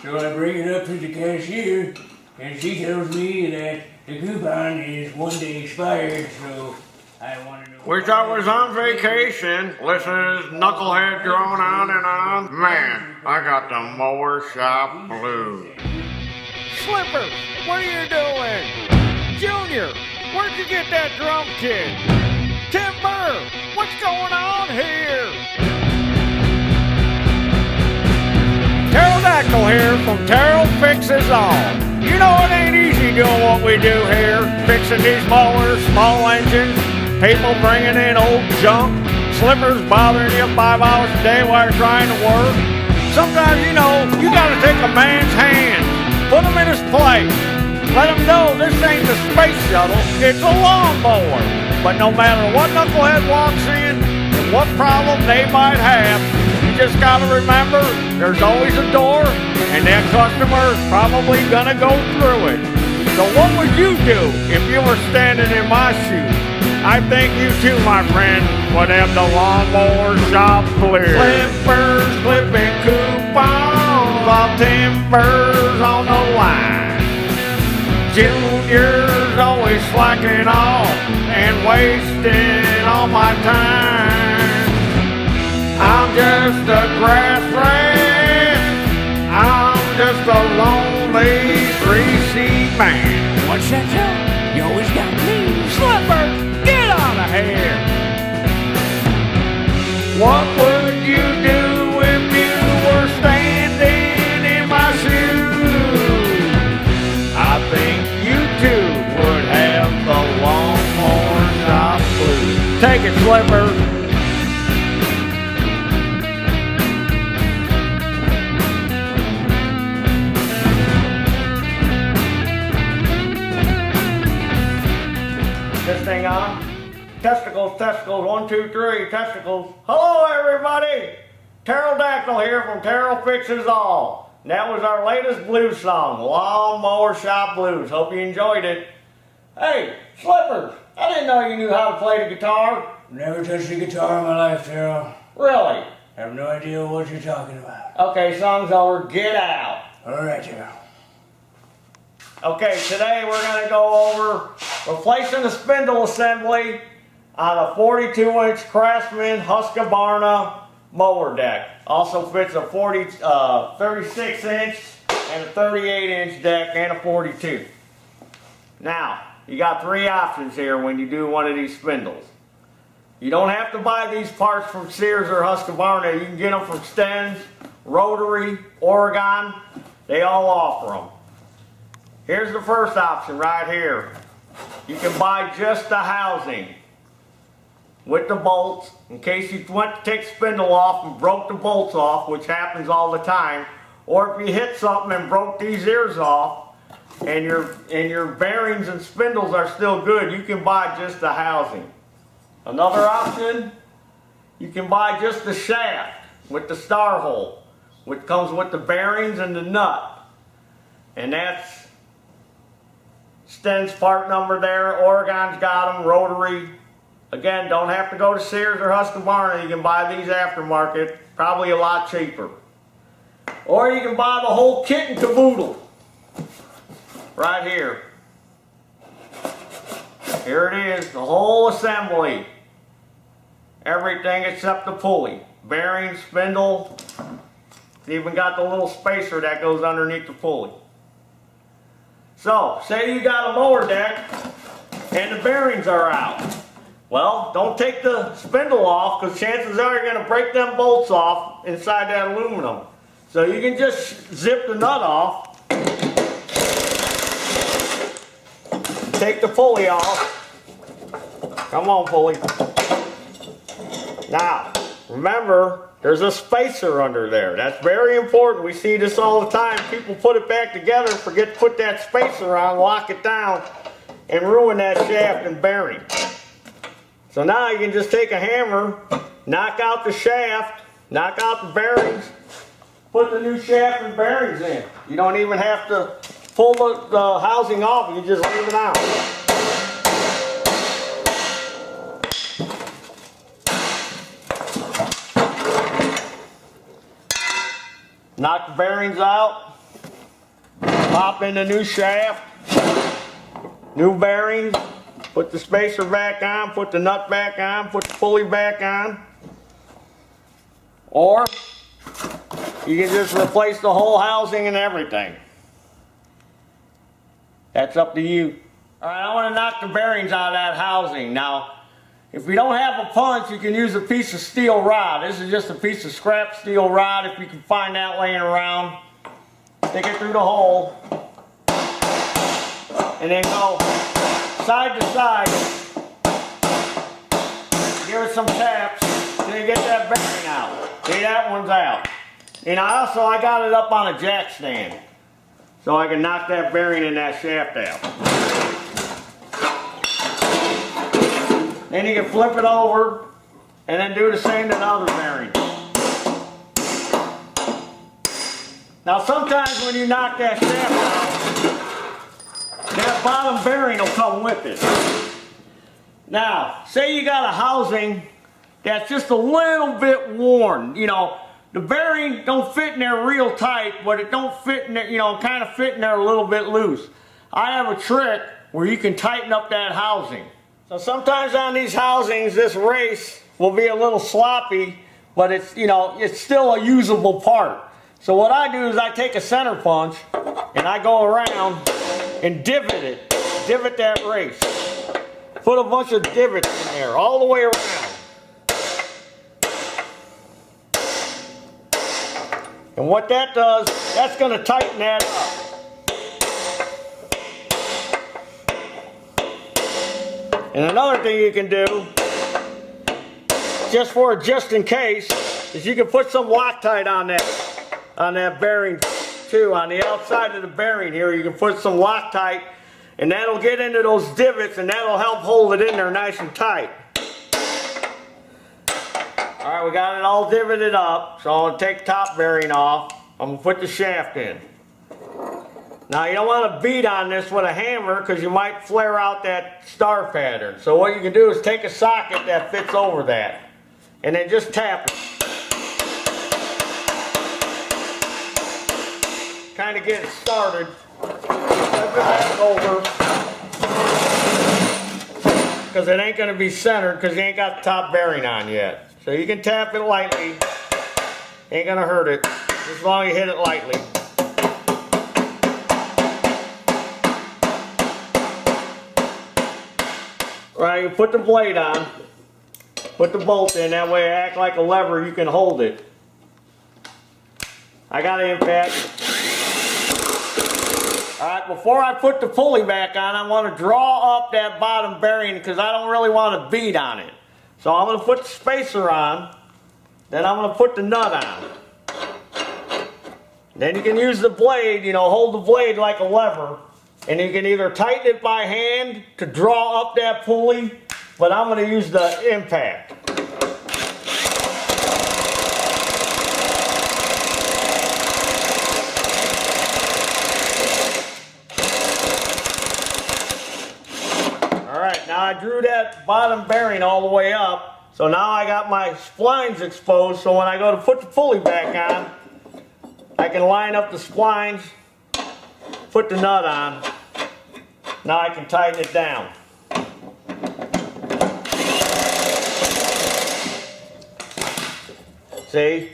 So I bring it up to the cashier, and she tells me that the coupon is 1 day expired, so I want to know. Wish I was on vacation. Listen to this knucklehead going on and on. Man, I got the Mower Shop Blues. Slipper, what are you doing? Junior, where'd you get that drum kit? Timber, what's going on here? Taryl here from Taryl Fixes All. You know it ain't easy doing what we do here, fixing these mowers, small engines, people bringing in old junk, slippers bothering you 5 hours a day while you're trying to work. Sometimes, you know, you gotta take a man's hand, put him in his place, let him know this ain't the space shuttle, it's a lawnmower. But no matter what knucklehead walks in and what problem they might have, you just gotta remember there's always a door and that customer is probably gonna go through it. So what would you do if you were standing in my shoes? I think you too, my friend, would have the Lawnmower Shop Blues. Clippers, clipping coupons, all timbers on the line. Junior's always slacking off and wasting all my time. I'm just a grass rat. I'm just a lonely three-seat man. What's that, Joe? You always got me. Slipper, get out of here. What would you do if you were standing in my shoes? I think you too would have the Lawnmower Shop Blues. Take it, Slipper. This thing on? Testicles, testicles, 1, 2, 3, testicles. Hello everybody! Taryl here from Taryl Fixes All. And that was our latest blues song, Mower Shop Blues. Hope you enjoyed it. Hey, Slippers, I didn't know you knew how to play the guitar. Never touched a guitar in my life, Taryl. Really? I have no idea what you're talking about. Okay, song's over, get out. Alright, Taryl. Okay, today we're going to go over replacing the spindle assembly on a 42-inch Craftsman Husqvarna mower deck. Also fits a 36-inch and a 38-inch deck and a 42. Now, you got 3 options here when you do one of these spindles. You don't have to buy these parts from Sears or Husqvarna. You can get them from Stens, Rotary, Oregon. They all offer them. Here's the first option right here. You can buy just the housing with the bolts in case you went to take the spindle off and broke the bolts off, which happens all the time, or if you hit something and broke these ears off and your bearings and spindles are still good, you can buy just the housing. Another option, you can buy just the shaft with the star hole, which comes with the bearings and the nut. And that's Stens part number there. Oregon's got them, Rotary. Again, don't have to go to Sears or Husqvarna. You can buy these aftermarket, probably a lot cheaper. Or you can buy the whole kit and caboodle. Right here. Here it is, the whole assembly. Everything except the pulley. Bearing, spindle. It's even got the little spacer that goes underneath the pulley. So, say you got a mower deck and the bearings are out. Well, don't take the spindle off because chances are you're going to break them bolts off inside that aluminum. So you can just zip the nut off. Take the pulley off. Come on, pulley. Now, remember, there's a spacer under there. That's very important. We see this all the time. People put it back together, forget to put that spacer on, lock it down, and ruin that shaft and bearing. So now you can just take a hammer, knock out the shaft, knock out the bearings, put the new shaft and bearings in. You don't even have to pull the housing off, you just leave it out. Knock the bearings out. Pop in the new shaft, new bearings, put the spacer back on, put the nut back on, put the pulley back on. Or you can just replace the whole housing and everything. That's up to you. Alright, I want to knock the bearings out of that housing. Now, if you don't have a punch, you can use a piece of steel rod. This is just a piece of scrap steel rod, if you can find that laying around. Stick it through the hole. And then go side to side. Give it some taps. Then you get that bearing out. See, that one's out. And I got it up on a jack stand, so I can knock that bearing in that shaft out. Then you can flip it over and then do the same to the other bearing. Now sometimes when you knock that shaft out, that bottom bearing will come with it. Now, say you got a housing that's just a little bit worn. You know, the bearing don't fit in there real tight, but it don't fit in there, you know, kind of fit in there a little bit loose. I have a trick where you can tighten up that housing. So sometimes on these housings, this race will be a little sloppy, but it's, you know, it's still a usable part. So what I do is I take a center punch and I go around and divot that race. Put a bunch of divots in there all the way around. And what that does, that's going to tighten that up. And another thing you can do, just in case, is you can put some Loctite on that bearing too. On the outside of the bearing here, you can put some Loctite, and that'll get into those divots, and that'll help hold it in there nice and tight. Alright, we got it all divoted up, so I'm going to take the top bearing off. I'm going to put the shaft in. Now you don't want to beat on this with a hammer because you might flare out that star pattern. So what you can do is take a socket that fits over that and then just tap it. Kind of get it started. Flip it back over because it ain't going to be centered because you ain't got the top bearing on yet. So you can tap it lightly. Ain't going to hurt it as long as you hit it lightly. Right, you put the blade on, put the bolt in, that way it act like a lever, you can hold it. I got an impact. Alright, before I put the pulley back on, I want to draw up that bottom bearing because I don't really want to beat on it. So I'm going to put the spacer on, then I'm going to put the nut on. Then you can use the blade, you know, hold the blade like a lever. And you can either tighten it by hand to draw up that pulley, but I'm going to use the impact. Alright, now I drew that bottom bearing all the way up, so now I got my splines exposed, so when I go to put the pulley back on, I can line up the splines, put the nut on. Now I can tighten it down. See?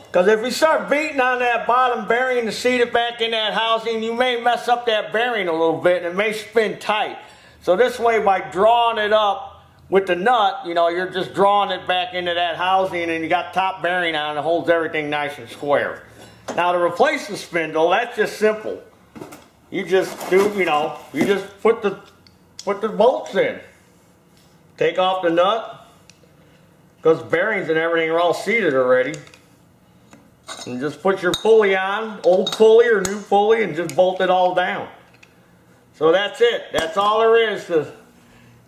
Because if you start beating on that bottom bearing to seat it back in that housing, you may mess up that bearing a little bit and it may spin tight. So this way, by drawing it up with the nut, you know, you're just drawing it back into that housing and you got top bearing on, it holds everything nice and square. Now to replace the spindle, that's just simple. You just do, you know, you just put the bolts in. Take off the nut, because bearings and everything are all seated already. And just put your pulley on, old pulley or new pulley, and just bolt it all down. So that's it. That's all there is to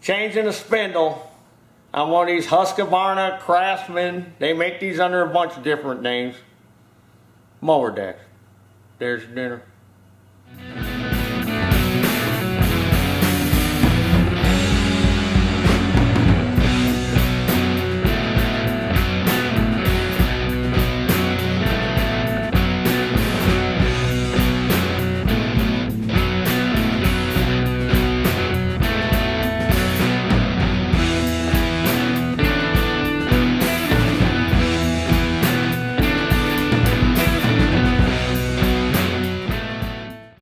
changing a spindle on one of these Husqvarna, Craftsman. They make these under a bunch of different names. Mower decks. There's your dinner.